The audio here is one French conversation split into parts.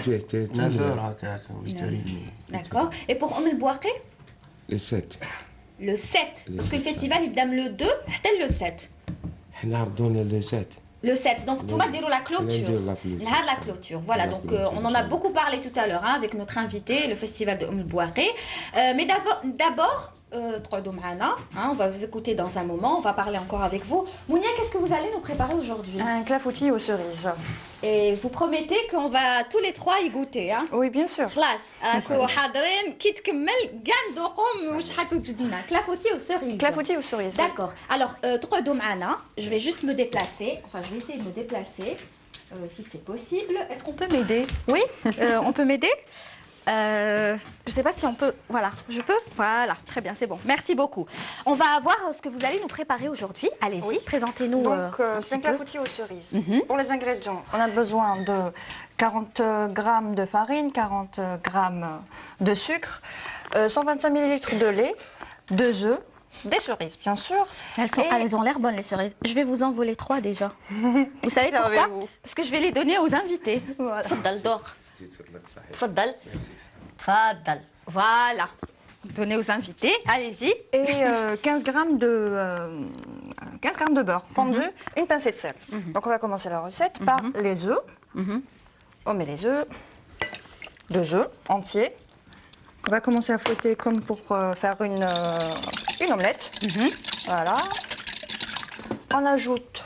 9 heures هكاك 8h30. D'accord. Et pour Om el-Bouaqi? Le 7. Le 7. Parce que le festival, il donne le 2, le 7. On a donné le 7. Le 7, donc tout va dire la clôture. La clôture, voilà, donc on en a beaucoup parlé tout à l'heure avec notre invité, le festival de Bouaqi. Mais d'abord, on va vous écouter dans un moment, on va parler encore avec vous. Mounia, qu'est-ce que vous allez nous préparer aujourd'hui? Un clafoutis aux cerises. Et vous promettez qu'on va tous les trois y goûter, hein? Oui, bien sûr. Clafoutis aux cerises. Clafoutis aux cerises. D'accord. Alors, je vais juste me déplacer. Enfin, je vais essayer de me déplacer, si c'est possible. Est-ce qu'on peut m'aider? Oui, on peut m'aider? Je ne sais pas si on peut... Voilà, je peux? Voilà, très bien, c'est bon. Merci beaucoup. On va voir ce que vous allez nous préparer aujourd'hui. Allez-y, oui. Présentez-nous. Donc, c'est un clafoutis aux cerises. Pour les ingrédients, on a besoin de 40 g de farine, 40 g de sucre, 125 ml de lait, 2 œufs, des cerises, bien sûr. Elles ont l'air bonnes, les cerises. Je vais vous en voler 3 déjà. Vous savez pourquoi? Parce que je vais les donner aux invités. Voilà. Tfaddal. Tfaddal. Voilà. Donnez aux invités. Allez-y. Et 15 g de beurre fondu, une pincée de sel. Donc on va commencer la recette par les œufs. On met les œufs, 2 œufs entiers. On va commencer à fouetter comme pour faire une omelette. Voilà. On ajoute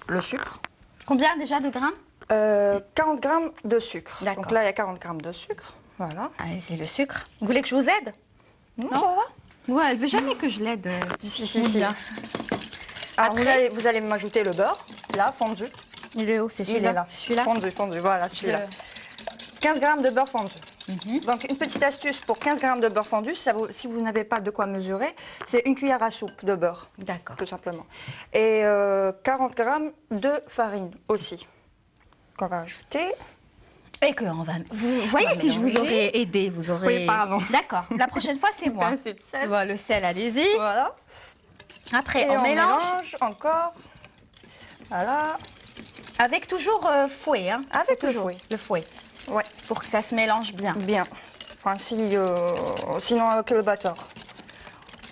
le sucre. Combien déjà de grammes? 40 g de sucre. Donc là, il y a 40 g de sucre. Voilà. Allez-y, le sucre. Vous voulez que je vous aide? Non, ça va. Ouais, elle veut jamais que je l'aide. Si. Alors, vous allez m'ajouter le beurre, là, fondu. Il est où? C'est celui-là? Il est là. Celui-là? Fondu, voilà, celui-là. 15 g de beurre fondu. Donc, une petite astuce pour 15 g de beurre fondu, si vous n'avez pas de quoi mesurer, c'est une cuillère à soupe de beurre. D'accord. Tout simplement. Et 40 g de farine aussi. Qu'on va ajouter. Et qu'on va... Vous voyez, si je vous aurais aidé, vous aurez... Oui, pardon. D'accord. La prochaine fois, c'est moi. C'est de sel. Voilà, le sel, allez-y. Voilà. Après, on mélange encore. Voilà. Avec toujours fouet, hein? Avec le fouet. Le fouet. Ouais. Pour que ça se mélange bien. Bien. Enfin, sinon avec le batteur.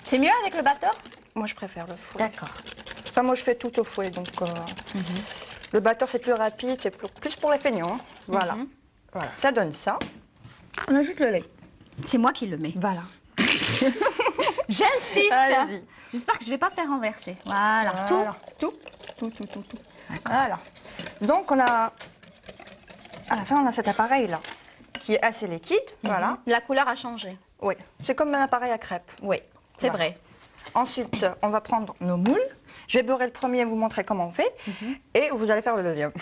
C'est mieux avec le batteur? Moi, je préfère le fouet. D'accord. Enfin, moi, je fais tout au fouet, donc... Le batteur, c'est plus rapide, c'est plus pour les feignants. Hein. Voilà. Voilà. Ça donne ça. On ajoute le lait. C'est moi qui le mets. Voilà. J'insiste. Allez-y. J'espère que je ne vais pas faire renverser. Voilà. Tout. Voilà. Donc, à la fin, on a cet appareil-là, qui est assez liquide. Voilà. La couleur a changé. Oui. C'est comme un appareil à crêpes. Oui, c'est vrai. Ensuite, on va prendre nos moules. Je vais beurrer le premier, vous montrer comment on fait. Et vous allez faire le deuxième.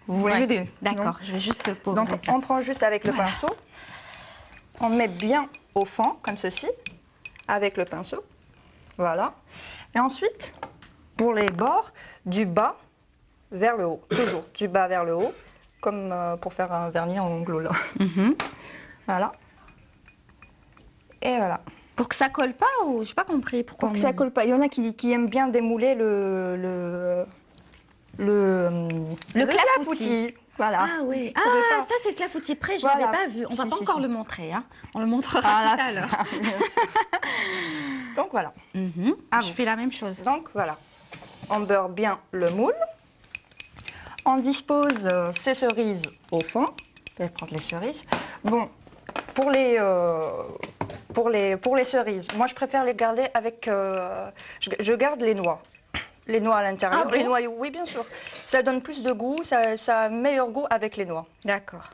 Vous voulez m'aider? D'accord, je vais juste poser. Donc, on prend juste avec le pinceau. On met bien au fond, comme ceci, avec le pinceau. Voilà. Et ensuite, pour les bords, du bas vers le haut. Toujours du bas vers le haut, comme pour faire un vernis en ongles là. Voilà. Et voilà. Pour que ça colle pas ou j'ai pas compris pourquoi? Pour que ça colle pas. Il y en a qui aiment bien démouler le clafoutis. Voilà. Ah oui. Ah, ça c'est le clafoutis prêt, je l'avais pas vu. On va pas encore le montrer, hein. On le montrera tout à l'heure. Donc voilà. Je fais la même chose. Donc voilà. On beurre bien le moule. On dispose ces cerises au fond. Je vais prendre les cerises. Bon, pour les cerises, moi je préfère les garder avec... je garde les noix. Les noix à l'intérieur. Ah bon? Les noix, oui, bien sûr. Ça donne plus de goût, ça a meilleur goût avec les noix. D'accord.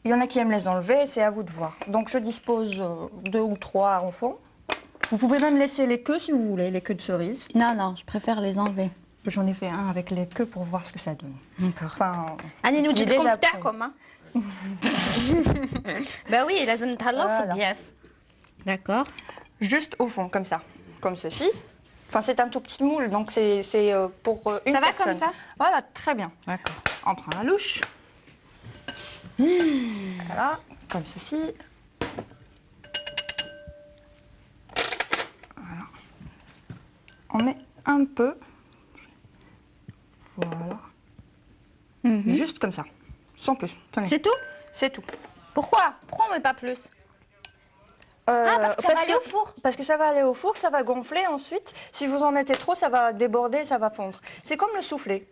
Il y en a qui aiment les enlever, c'est à vous de voir. Donc je dispose 2 ou 3 en fond. Vous pouvez même laisser les queues si vous voulez, les queues de cerises. Non, je préfère les enlever. J'en ai fait un avec les queues pour voir ce que ça donne. D'accord. Enfin, Allez, nous dites déjà comme hein. Ben oui, il a voilà. D'accord. Juste au fond, comme ça. Comme ceci. Enfin, c'est un tout petit moule, donc c'est pour une personne. Ça va comme ça? Voilà, très bien. D'accord. On prend la louche. Voilà, comme ceci. Voilà. On met un peu. Voilà. Juste comme ça, sans plus. C'est tout? C'est tout. Pourquoi on met pas plus? Parce que ça va aller au four. Parce que ça va aller au four, ça va gonfler ensuite. Si vous en mettez trop, ça va déborder, ça va fondre. C'est comme le soufflé.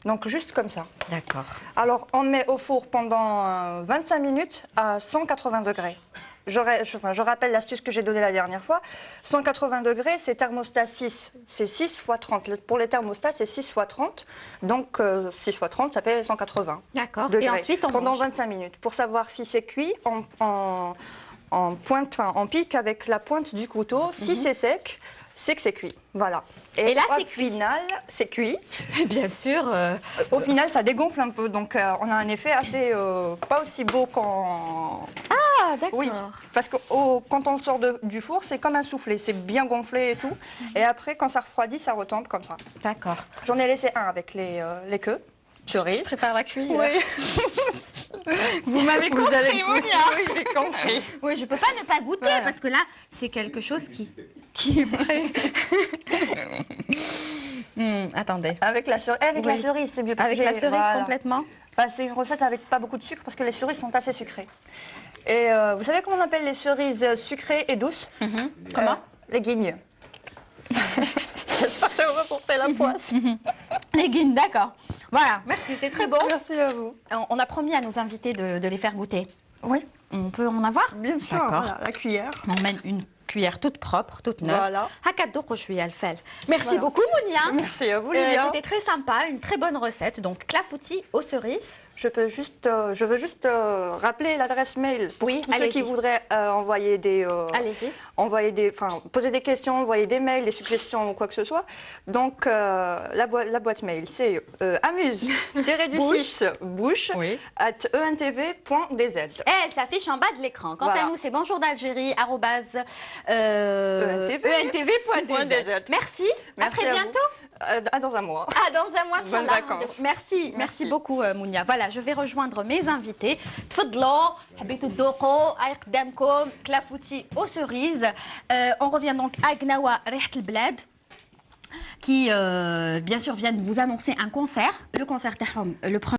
Donc juste comme ça. D'accord. Alors on met au four pendant 25 minutes à 180 degrés. Je rappelle l'astuce que j'ai donnée la dernière fois. 180 degrés, c'est thermostat 6. C'est 6 x 30. Pour les thermostats, c'est 6 x 30. Donc 6 x 30, ça fait 180 D'accord. degrés. Et ensuite, on pendant mange. 25 minutes. Pour savoir si c'est cuit, on pique avec la pointe du couteau. Si c'est sec, c'est que c'est cuit. Voilà. Et là, au c'est cuit. final, c'est cuit. Bien sûr. Au final, ça dégonfle un peu. Donc, on a un effet assez pas aussi beau qu'en. Ah, d'accord. Oui, parce que quand on sort du four, c'est comme un soufflé. C'est bien gonflé et tout. Et après, quand ça refroidit, ça retombe comme ça. D'accord. J'en ai laissé un avec les queues. Cerises. Prépare la cuillère. Oui. Vous m'avez Vous allez compris, Monia. Oui, j'ai compris. Oui, je peux pas ne pas goûter Voilà. parce que là, c'est quelque chose qui est prêt. Attendez. Avec la cerise, Oui. la cerise, c'est mieux. parce Avec que la j'ai- cerise voilà. complètement. Bah, c'est une recette avec pas beaucoup de sucre parce que les cerises sont assez sucrées. Et vous savez comment on appelle les cerises sucrées et douces? Comment? Les guignes. J'espère que ça va reporter la poisse. Les guines, d'accord. Voilà, merci, c'est très bon. Merci à vous. On a promis à nos invités de les faire goûter. Oui, On peut en avoir? bien sûr. D'accord. Voilà, la cuillère. On met une cuillère toute propre, toute neuve. Voilà. Merci Voilà. beaucoup, Monia. Merci à vous, Lilian. C'était très sympa, une très bonne recette. Donc, clafoutis aux cerises. Je veux juste rappeler l'adresse mail pour Oui, tous ceux allez-y. qui voudraient envoyer Allez-y. poser des questions, envoyer des mails, des suggestions ou quoi que ce soit. Donc la boîte mail, c'est amuse-bouche Oui. @entv.dz. Elle s'affiche en bas de l'écran. Quant à Voilà. nous, c'est bonjour d'Algérie, @entv.dz. Merci. À très à vous. bientôt. Dans un mois. Ah, dans un mois, Bonnes Inch'Allah. vacances. Merci beaucoup, Mounia. Voilà, je vais rejoindre mes invités. Tfadlou, habitou doko, aïkdamkom, clafoutis aux cerises. On revient donc à Gnawa Riht el Bled, qui, bien sûr, viennent vous annoncer un concert. Le concert tahom, le 1er